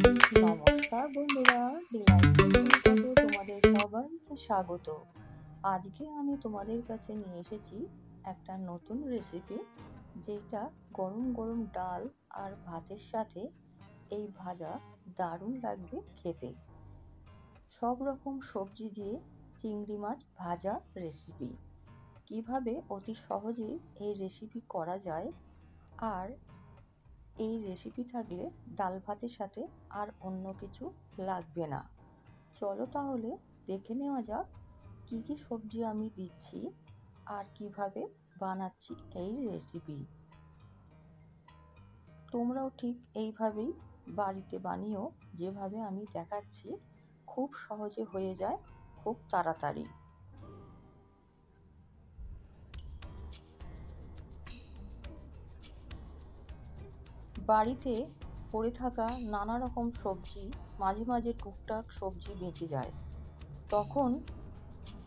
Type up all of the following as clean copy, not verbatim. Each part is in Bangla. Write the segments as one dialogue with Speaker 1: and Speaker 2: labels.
Speaker 1: নমস্কার বন্ধুরা, ডিলাইটফুল কিচেনে তোমাদের সবাইকে স্বাগত। আজকে আমি তোমাদের কাছে নিয়ে এসেছি একটা নতুন রেসিপি, যেটা গরম গরম ডাল আর ভাতের সাথে এই ভাজা দারুণ লাগবে খেতে। সব রকম সবজি দিয়ে চিংড়ি মাছ ভাজা রেসিপি। কিভাবে অতি সহজেই এই রেসিপি করা যায়, আর এই রেসিপি থাকলে ডাল ভাতের সাথে আর অন্য কিছু লাগবে না। চলো তাহলে দেখে নেওয়া যাক কি কি সবজি আমি দিচ্ছি আর কিভাবে বানাচ্ছি এই রেসিপি। তোমরাও ঠিক এইভাবেই বাড়িতে বানিও, যেভাবে আমি দেখাচ্ছি। খুব সহজে হয়ে যায়, খুব তাড়াতাড়ি। বাড়িতে পড়ে থাকা নানা রকম সবজি, মাঝে মাঝে টুকটাক সবজি বেঁচে যায়, তখন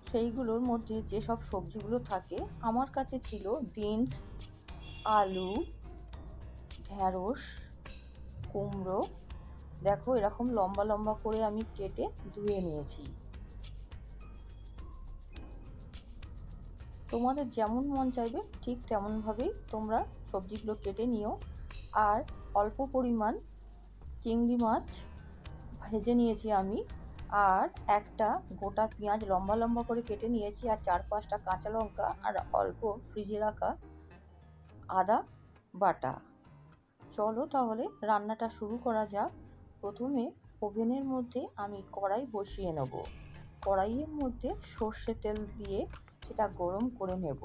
Speaker 1: সেইগুলোর মধ্যে যেসব সবজিগুলো থাকে, আমার কাছে ছিল বিনস, আলু, ঢ্যাঁড়স, কুমড়ো। দেখো এরকম লম্বা লম্বা করে আমি কেটে ধুয়ে নিয়েছি। তোমাদের যেমন মন চাইবে ঠিক তেমনভাবেই তোমরা সবজিগুলো কেটে নিও। আর অল্প পরিমাণ চিংড়ি মাছ ভেজে নিয়েছি আমি, আর একটা গোটা পেঁয়াজ লম্বা লম্বা করে কেটে নিয়েছি, আর 4-5টা কাঁচা লঙ্কা, আর অল্প ফ্রিজে রাখা আদা বাটা। চলো তাহলে রান্নাটা শুরু করা যাক। প্রথমে ওভেনের মধ্যে আমি কড়াই বসিয়ে নেব। কড়াইয়ের মধ্যে সর্ষে তেল দিয়ে সেটা গরম করে নেব।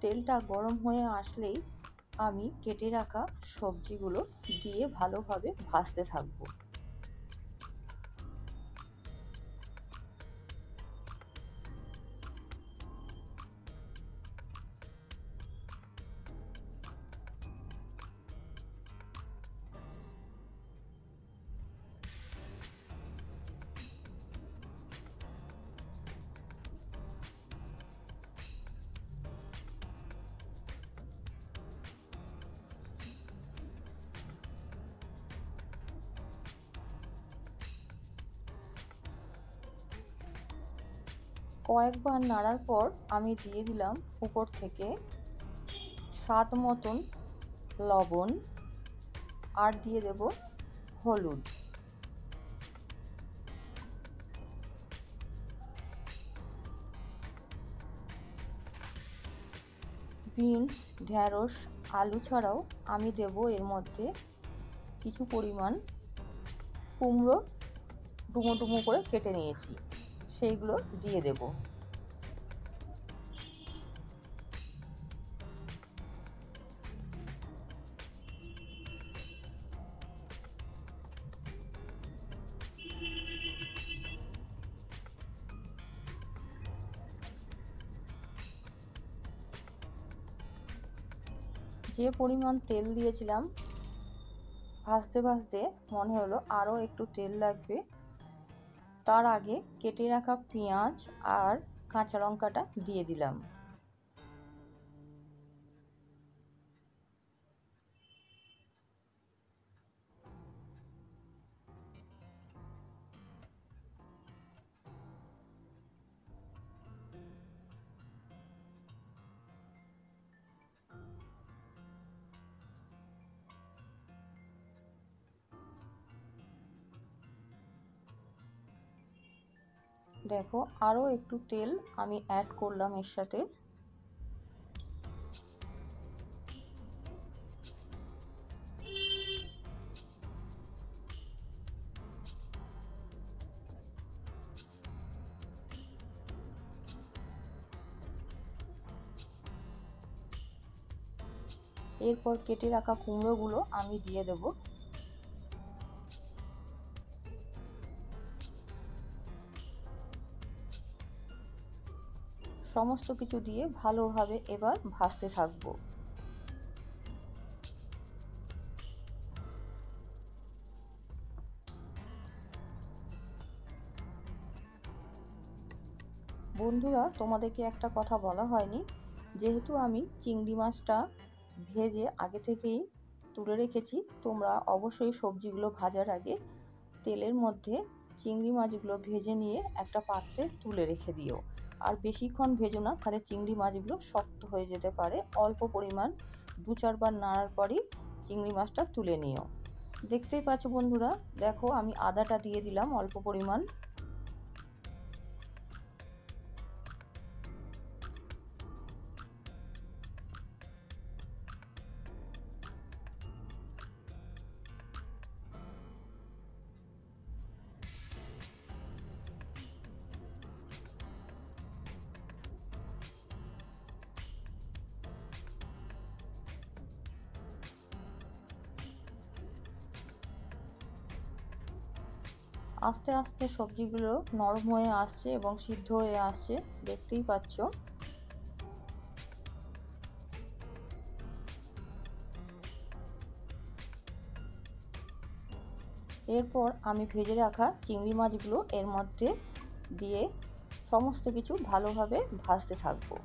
Speaker 1: তেলটা গরম হয়ে আসলেই আমি কেটে রাখা সবজিগুলো দিয়ে ভালোভাবে ভাজতে থাকবো। কয়েকবার নাড়ার পর আমি দিয়ে দিলাম উপর থেকে স্বাদ মতন লবণ, আর দিয়ে দেব হলুদ। বিনস, ঢ্যাঁড়স, আলু ছাড়াও আমি দেব এর মধ্যে কিছু পরিমাণ কুমড়ো, ডুমো ডুমো করে কেটে নিয়েছি, সেইগুলো দিয়ে দেব। যে পরিমাণ তেল দিয়েছিলাম, ভাজতে ভাজতে মনে হলো আরও একটু তেল লাগবে। তার আগে কেটে রাখা পেঁয়াজ আর কাঁচা লঙ্কাটা দিয়ে দিলাম। দেখো আরও একটু তেল আমি অ্যাড করলাম এর সাথে। এরপর কেটে রাখা কুমড়োগুলো আমি দিয়ে দেব। সমস্ত কিছু দিয়ে ভালোভাবে এবার ভাজতে থাকবো। বন্ধুরা, তোমাদেরকে একটা কথা বলা হয়নি। যেহেতু আমি চিংড়ি মাছটা ভেজে আগে থেকেই তুলে রেখেছি। তোমরা অবশ্যই সবজিগুলো ভাজার আগে তেলের মধ্যে চিংড়ি মাছগুলো ভেজে নিয়ে একটা পাত্রে তুলে রেখে দিও। আর বেশিক্ষণ ভেজো না, তাহলে চিংড়ি মাছগুলো শক্ত হয়ে যেতে পারে। অল্প পরিমাণ 2-4 বার নাড়ার পরই চিংড়ি মাছটা তুলে নিও। দেখতেই পাচ্ছ বন্ধুরা, দেখো আমি আদাটা দিয়ে দিলাম অল্প পরিমাণ। আস্তে আস্তে সবজিগুলো নরম হয়ে আসছে এবং সিদ্ধ হয়ে আসছে, দেখতেই পাচ্ছ। এরপর আমি ভেজে রাখা চিংড়ি মাছগুলো এর মধ্যে দিয়ে সমস্ত কিছু ভালোভাবে ভাজতে থাকবো।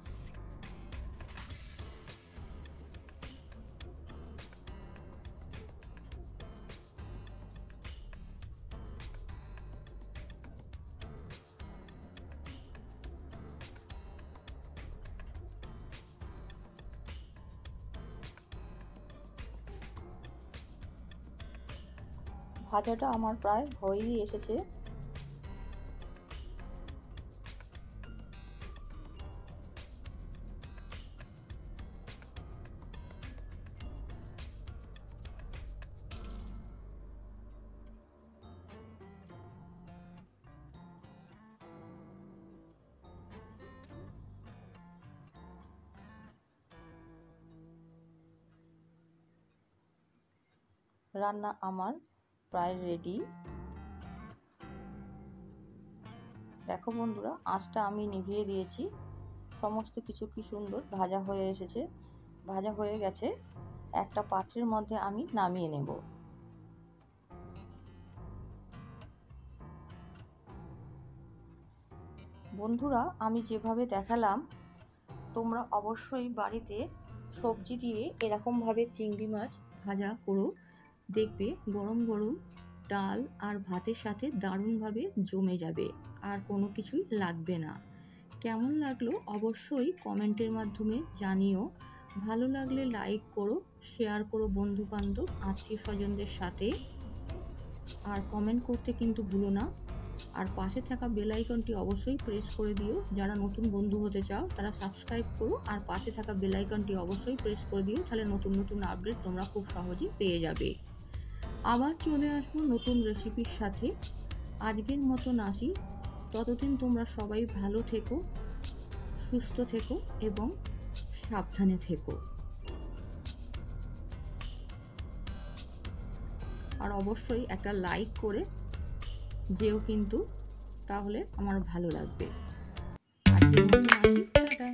Speaker 1: ভাজাটা আমার প্রায় হয়েই এসেছে। রান্না আমার প্রায় রেডি। দেখো বন্ধুরা, আঁচটা আমি নিভিয়ে দিয়েছি। সমস্ত কিছু কি সুন্দর ভাজা হয়ে এসেছে, ভাজা হয়ে গেছে। একটা পাত্রের মধ্যে আমি নামিয়ে নেব। বন্ধুরা, আমি যেভাবে দেখালাম তোমরা অবশ্যই বাড়িতে সবজি দিয়ে এরকমভাবে চিংড়ি মাছ ভাজা করো। দেখবে গরম গরম ডাল আর ভাতের সাথে দারুণভাবে জমে যাবে, আর কোনো কিছুই লাগবে না। কেমন লাগলো অবশ্যই কমেন্টের মাধ্যমে জানিও। ভালো লাগলে লাইক করো, শেয়ার করো বন্ধু বান্ধব আত্মীয় স্বজনদের সাথে, আর কমেন্ট করতে কিন্তু ভুলো না। আর পাশে থাকা বেল আইকনটি অবশ্যই প্রেস করে দিও। যারা নতুন বন্ধু হতে চাও তারা সাবস্ক্রাইব করো, আর পাশে থাকা বেল আইকনটি অবশ্যই প্রেস করে দিও, তাহলে নতুন নতুন আপডেট তোমরা খুব সহজেই পেয়ে যাবে। আবার চলে আসবো নতুন রেসিপির সাথে। আজকের মতন আসি, ততদিন তোমরা সবাই ভালো থেকো, সুস্থ থেকো এবং সাবধানে থেকো। আর অবশ্যই একটা লাইক করে যেও কিন্তু, তাহলে আমার ভালো লাগবে। আজকের মতন আসি, টাটা।